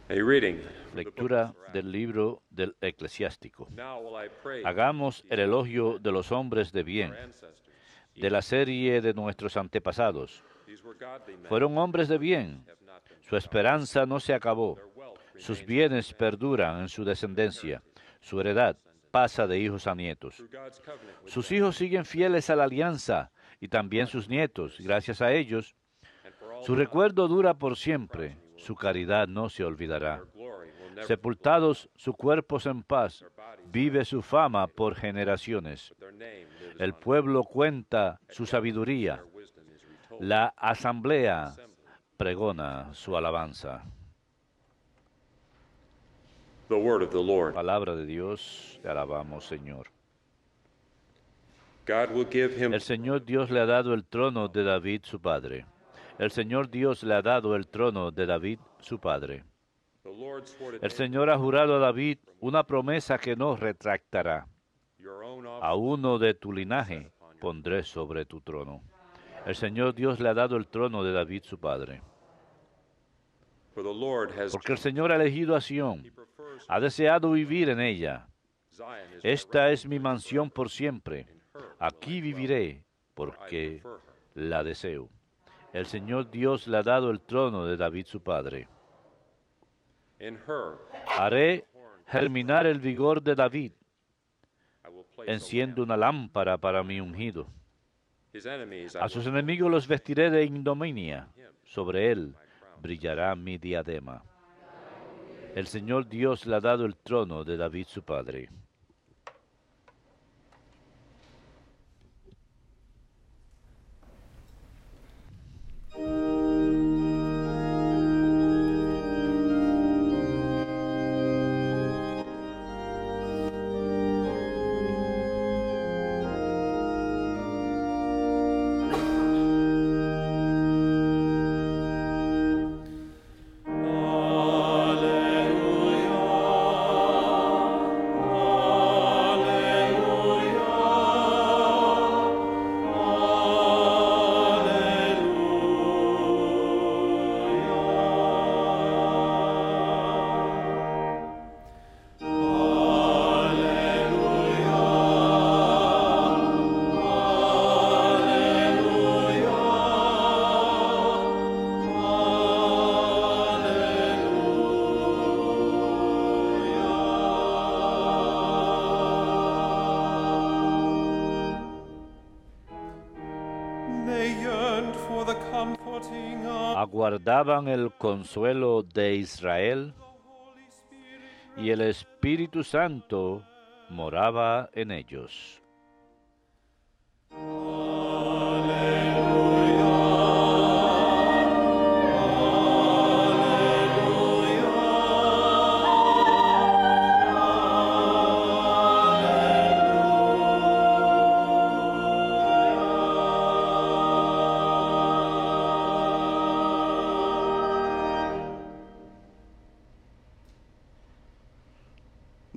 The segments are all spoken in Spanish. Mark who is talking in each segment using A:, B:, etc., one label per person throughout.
A: Lectura del libro del Eclesiástico. Hagamos el elogio de los hombres de bien, de la serie de nuestros antepasados. Fueron hombres de bien, su esperanza no se acabó, sus bienes perduran en su descendencia, su heredad pasa de hijos a nietos. Sus hijos siguen fieles a la alianza y también sus nietos, gracias a ellos. Su recuerdo dura por siempre, su caridad no se olvidará. Sepultados sus cuerpos en paz, vive su fama por generaciones. El pueblo cuenta su sabiduría, la asamblea pregona su alabanza. Palabra de Dios, te alabamos, Señor. El Señor Dios le ha dado el trono de David, su padre. El Señor Dios le ha dado el trono de David, su padre. El Señor ha jurado a David una promesa que no retractará. A uno de tu linaje pondré sobre tu trono. El Señor Dios le ha dado el trono de David, su padre. Porque el Señor ha elegido a Sión, ha deseado vivir en ella. Esta es mi mansión por siempre. Aquí viviré, porque la deseo. El Señor Dios le ha dado el trono de David, su padre. Haré germinar el vigor de David. Enciendo una lámpara para mi ungido. A sus enemigos los vestiré de ignominia. Sobre él brillará mi diadema. El Señor Dios le ha dado el trono de David, su padre. Aguardaban el consuelo de Israel y el Espíritu Santo moraba en ellos.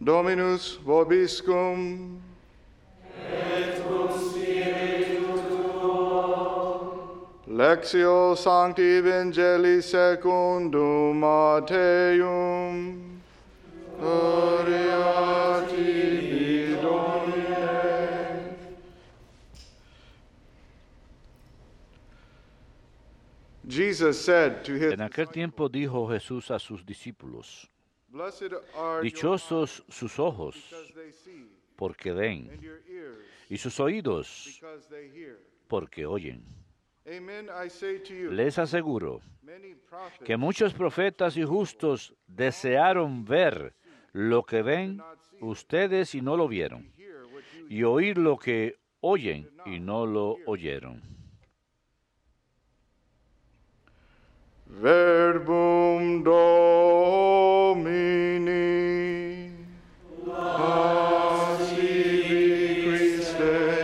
B: Dominus vobiscum.
C: Et cum spiritu tuo.
B: Lectio Sancti Evangelii secundum Matteum. Gloria tibi, Domine. Jesus said to his
A: En aquel tiempo dijo Jesús a sus discípulos:
B: Blessed are
A: dichosos sus ojos,
B: because they see,
A: porque ven,
B: and your ears
A: y sus oídos,
B: because they hear.
A: porque oyen.
B: Amen, I say to you,
A: Les aseguro
B: many prophets
A: que muchos profetas y justos desearon ver lo que ven ustedes y no lo vieron,
B: hear what you
A: y oír lo que oyen y no lo oyeron.
B: Verbum Domini. Pasivi Christe.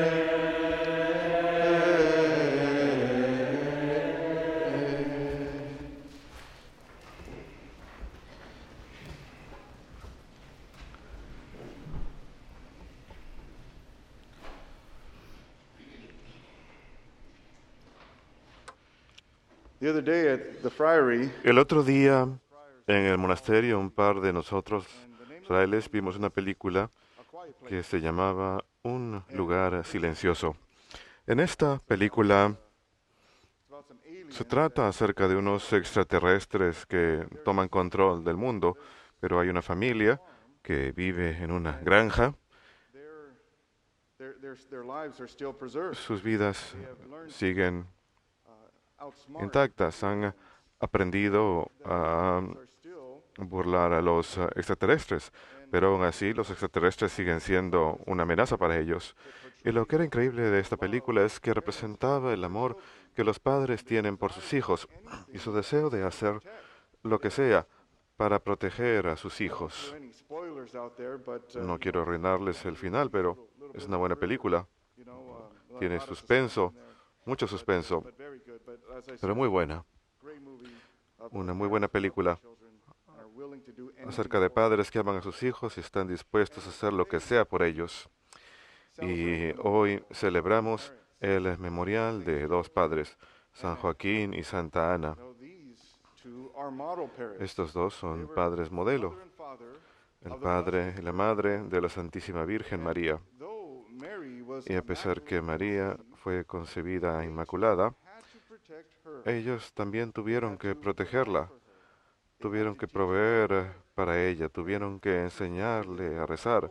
B: The other day at the friary,
D: El otro día, En el monasterio, un par de nosotros, frailes, vimos una película que se llamaba Un lugar silencioso. En esta película se trata acerca de unos extraterrestres que toman control del mundo, pero hay una familia que vive en una granja. Sus vidas siguen intactas. Han aprendido a burlar a los extraterrestres, pero aún así los extraterrestres siguen siendo una amenaza para ellos. Y lo que era increíble de esta película es que representaba el amor que los padres tienen por sus hijos y su deseo de hacer lo que sea para proteger a sus hijos. No quiero arruinarles el final, pero es una buena película. Tiene suspenso, mucho suspenso, pero muy buena. Una muy buena película acerca de padres que aman a sus hijos y están dispuestos a hacer lo que sea por ellos. Y hoy celebramos el memorial de dos padres, San Joaquín y Santa Ana. Estos dos son padres modelo, el padre y la madre de la Santísima Virgen María. Y a pesar que María fue concebida inmaculada, ellos también tuvieron que protegerla, tuvieron que proveer para ella, tuvieron que enseñarle a rezar,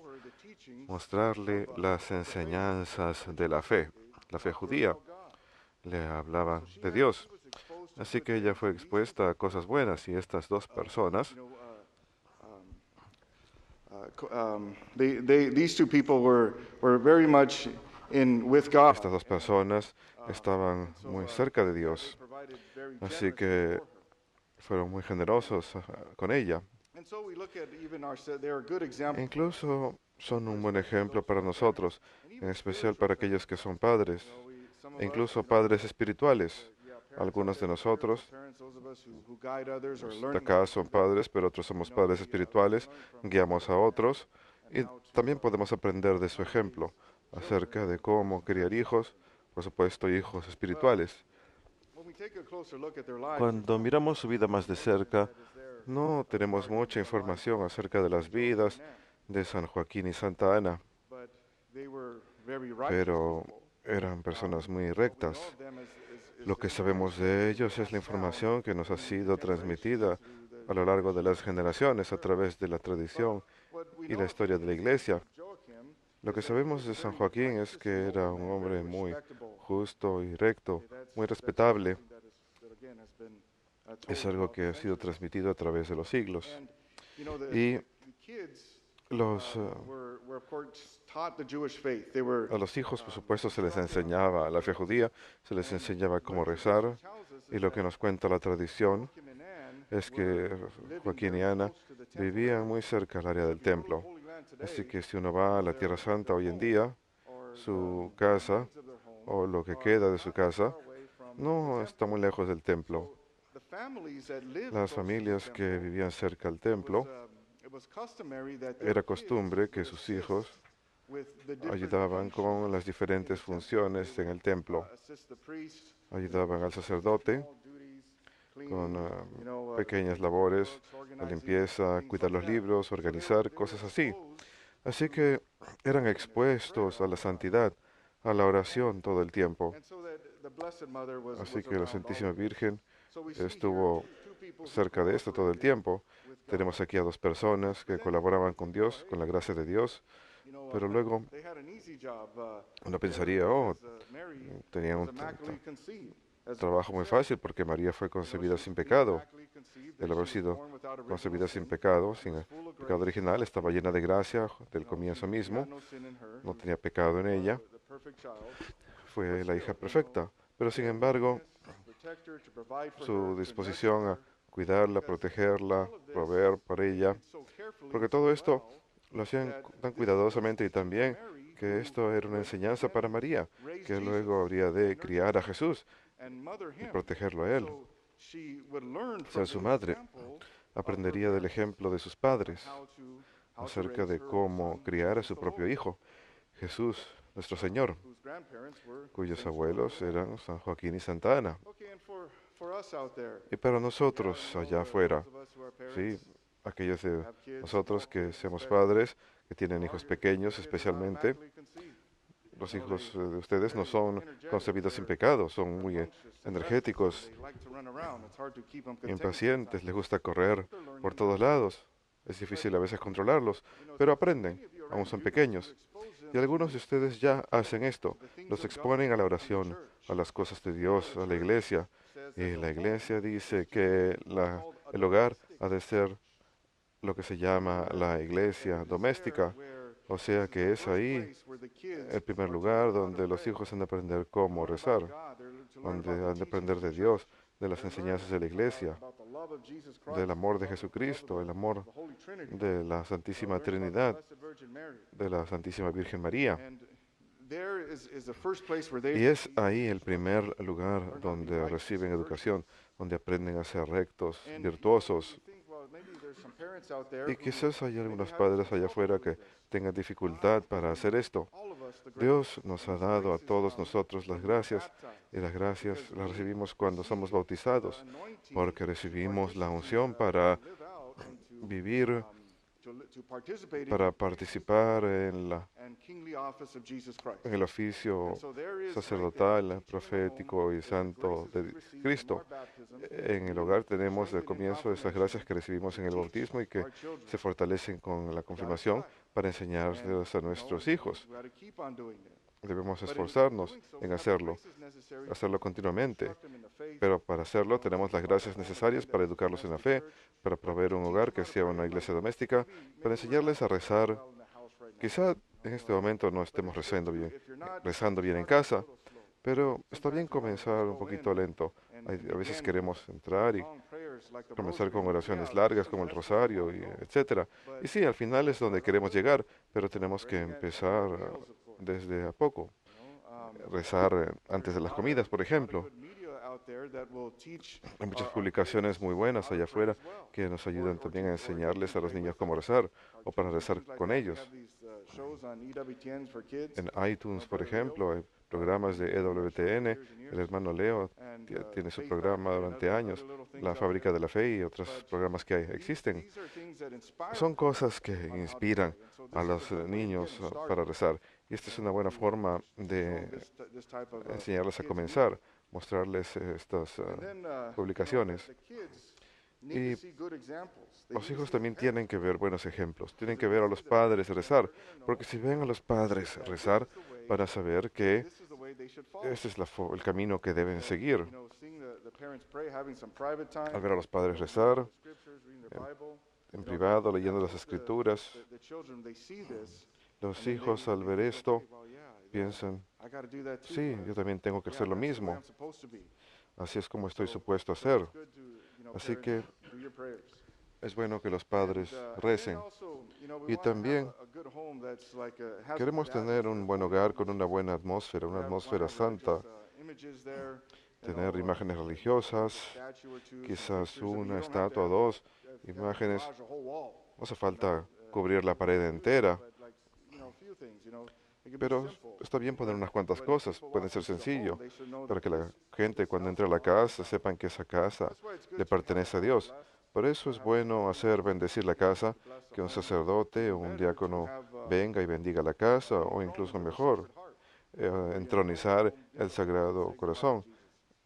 D: mostrarle las enseñanzas de la fe judía. Le hablaban de Dios. Así que ella fue expuesta a cosas buenas y estas dos personas, estas dos personas estaban muy cerca de Dios. Así que fueron muy generosos con ella. Incluso son un buen ejemplo para nosotros, en especial para aquellos que son padres, e incluso padres espirituales. Algunos de nosotros de acá son padres, pero otros somos padres espirituales, guiamos a otros y también podemos aprender de su ejemplo acerca de cómo criar hijos, por supuesto, hijos espirituales. Cuando miramos su vida más de cerca, no tenemos mucha información acerca de las vidas de San Joaquín y Santa Ana, pero eran personas muy rectas. Lo que sabemos de ellos es la información que nos ha sido transmitida a lo largo de las generaciones a través de la tradición y la historia de la Iglesia. Lo que sabemos de San Joaquín es que era un hombre muy justo y recto, muy respetable. Es algo que ha sido transmitido a través de los siglos. Y a los hijos, por supuesto, se les enseñaba la fe judía, se les enseñaba cómo rezar, y lo que nos cuenta la tradición es que Joaquín y Ana vivían muy cerca del área del templo. Así que si uno va a la Tierra Santa hoy en día, su casa, o lo que queda de su casa, no está muy lejos del templo. Las familias que vivían cerca del templo, era costumbre que sus hijos ayudaban con las diferentes funciones en el templo. Ayudaban al sacerdote con pequeñas labores, la limpieza, cuidar los libros, organizar, cosas así. Así que eran expuestos a la santidad, a la oración todo el tiempo. Así que la Santísima Virgen estuvo cerca de esto todo el tiempo. Tenemos aquí a dos personas que colaboraban con Dios, con la gracia de Dios, pero luego uno pensaría, oh, tenían un trabajo muy fácil porque María fue concebida sin pecado. El haber sido concebida sin pecado, sin el pecado original, estaba llena de gracia del comienzo mismo, no tenía pecado en ella, fue la hija perfecta, pero sin embargo, su disposición a cuidarla, protegerla, proveer por ella, porque todo esto lo hacían tan cuidadosamente y también que esto era una enseñanza para María, que luego habría de criar a Jesús y protegerlo a él. Ser su madre, aprendería del ejemplo de sus padres acerca de cómo criar a su propio hijo, Jesús, nuestro Señor, cuyos abuelos eran San Joaquín y Santa Ana. Y para nosotros allá afuera, sí, aquellos de nosotros que somos padres, que tienen hijos pequeños especialmente, los hijos de ustedes no son concebidos sin pecado, son muy energéticos, impacientes, les gusta correr por todos lados. Es difícil a veces controlarlos, pero aprenden, aún son pequeños. Y algunos de ustedes ya hacen esto, los exponen a la oración, a las cosas de Dios, a la iglesia. Y la iglesia dice que el hogar ha de ser lo que se llama la iglesia doméstica, o sea que es ahí el primer lugar donde los hijos han de aprender cómo rezar, donde han de aprender de Dios, de las enseñanzas de la iglesia, del amor de Jesucristo, el amor de la Santísima Trinidad, de la Santísima Virgen María. Y es ahí el primer lugar donde reciben educación, donde aprenden a ser rectos, virtuosos. Y quizás hay algunos padres allá afuera que tengan dificultad para hacer esto. Dios nos ha dado a todos nosotros las gracias, y las gracias las recibimos cuando somos bautizados, porque recibimos la unción para vivir, para participar en el oficio sacerdotal, profético y santo de Cristo. En el hogar tenemos el comienzo de esas gracias que recibimos en el bautismo y que se fortalecen con la confirmación para enseñarles a nuestros hijos. Debemos esforzarnos en hacerlo continuamente, pero para hacerlo tenemos las gracias necesarias para educarlos en la fe, para proveer un hogar que sea una iglesia doméstica, para enseñarles a rezar. Quizá en este momento no estemos rezando bien en casa, pero está bien comenzar un poquito lento. A veces queremos entrar y comenzar con oraciones largas como el rosario, etcétera. Y sí, al final es donde queremos llegar, pero tenemos que empezar desde a poco. Rezar antes de las comidas, por ejemplo. Hay muchas publicaciones muy buenas allá afuera que nos ayudan también a enseñarles a los niños cómo rezar o para rezar con ellos. En iTunes, por ejemplo, hay programas de EWTN. El hermano Leo tiene su programa durante años, La Fábrica de la Fe y otros programas que existen. Son cosas que inspiran a los niños para rezar. Y esta es una buena forma de enseñarles a comenzar, mostrarles estas publicaciones. Y los hijos también tienen que ver buenos ejemplos, tienen que ver a los padres rezar, porque si ven a los padres rezar, van a saber que ese es el camino que deben seguir. Al ver a los padres rezar en privado, leyendo las escrituras, los hijos al ver esto piensan, sí, yo también tengo que hacer lo mismo. Así es como estoy supuesto a hacer. Así que es bueno que los padres recen. Y también queremos tener un buen hogar con una buena atmósfera, una atmósfera santa. Tener imágenes religiosas, quizás una estatua o dos imágenes. No hace falta cubrir la pared entera. Pero está bien poner unas cuantas cosas, puede ser sencillo, para que la gente cuando entre a la casa sepan que esa casa le pertenece a Dios. Por eso es bueno hacer bendecir la casa, que un sacerdote o un diácono venga y bendiga la casa, o incluso mejor, entronizar el Sagrado Corazón,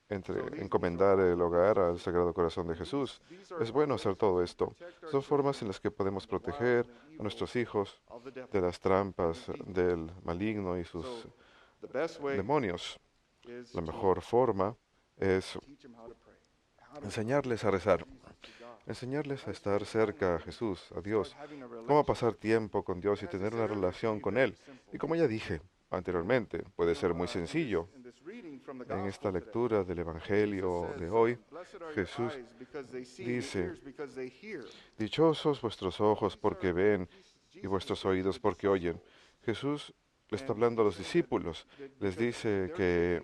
D: encomendar el hogar al Sagrado Corazón de Jesús. Es bueno hacer todo esto. Son formas en las que podemos proteger a nuestros hijos de las trampas del maligno y sus demonios. La mejor forma es enseñarles a rezar, enseñarles a estar cerca a Jesús, a Dios, cómo pasar tiempo con Dios y tener una relación con Él. Y como ya dije anteriormente, puede ser muy sencillo. En esta lectura del Evangelio de hoy, Jesús dice, dichosos vuestros ojos porque ven y vuestros oídos porque oyen. Jesús le está hablando a los discípulos, les dice que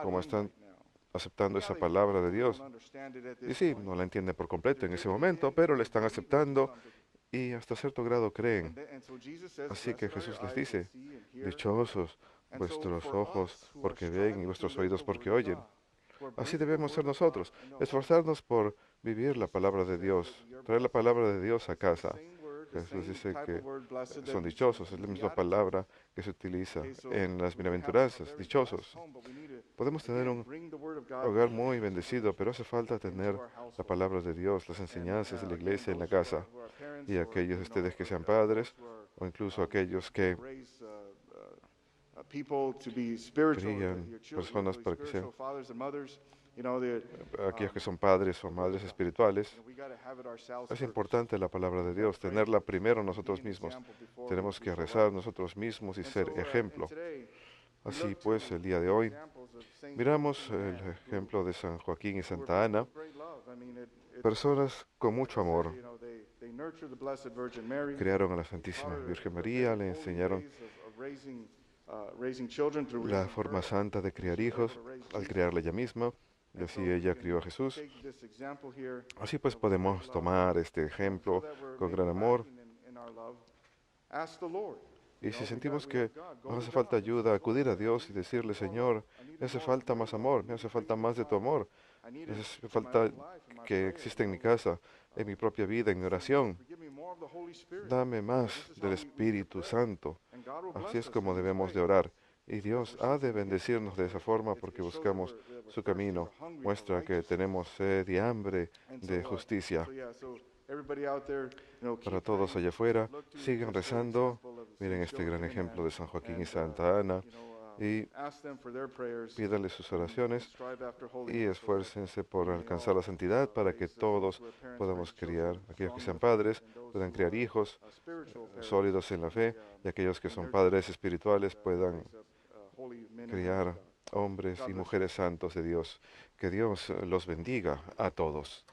D: como están aceptando esa palabra de Dios, y sí, no la entienden por completo en ese momento, pero la están aceptando y hasta cierto grado creen. Así que Jesús les dice, dichosos vuestros ojos porque ven y vuestros oídos porque oyen. Así debemos ser nosotros, esforzarnos por vivir la palabra de Dios, traer la palabra de Dios a casa. Jesús dice que son dichosos, es la misma palabra que se utiliza en las bienaventuranzas, dichosos. Podemos tener un hogar muy bendecido, pero hace falta tener la palabra de Dios, las enseñanzas de la iglesia en la casa. Y aquellos de ustedes que sean padres, o incluso aquellos que crían personas para que sean aquellos que son padres o madres espirituales, es importante la palabra de Dios, tenerla primero nosotros mismos. Tenemos que rezar nosotros mismos y ser ejemplo. Así pues, el día de hoy, miramos el ejemplo de San Joaquín y Santa Ana, personas con mucho amor. Crearon a la Santísima Virgen María, le enseñaron la forma santa de criar hijos al criarla ella misma. Y así ella crió a Jesús. Así pues podemos tomar este ejemplo con gran amor. Y si sentimos que nos hace falta ayuda, acudir a Dios y decirle, Señor, me hace falta más amor, me hace falta más de tu amor. Me hace falta que exista en mi casa, en mi propia vida, en mi oración. Dame más del Espíritu Santo. Así es como debemos de orar. Y Dios ha de bendecirnos de esa forma porque buscamos su camino. Muestra que tenemos sed y hambre de justicia. Para todos allá afuera, sigan rezando. Miren este gran ejemplo de San Joaquín y Santa Ana. Y pídanle sus oraciones y esfuércense por alcanzar la santidad para que todos podamos criar, aquellos que sean padres, puedan criar hijos sólidos en la fe y aquellos que son padres espirituales puedan criar hombres y mujeres santos de Dios. Que Dios los bendiga a todos.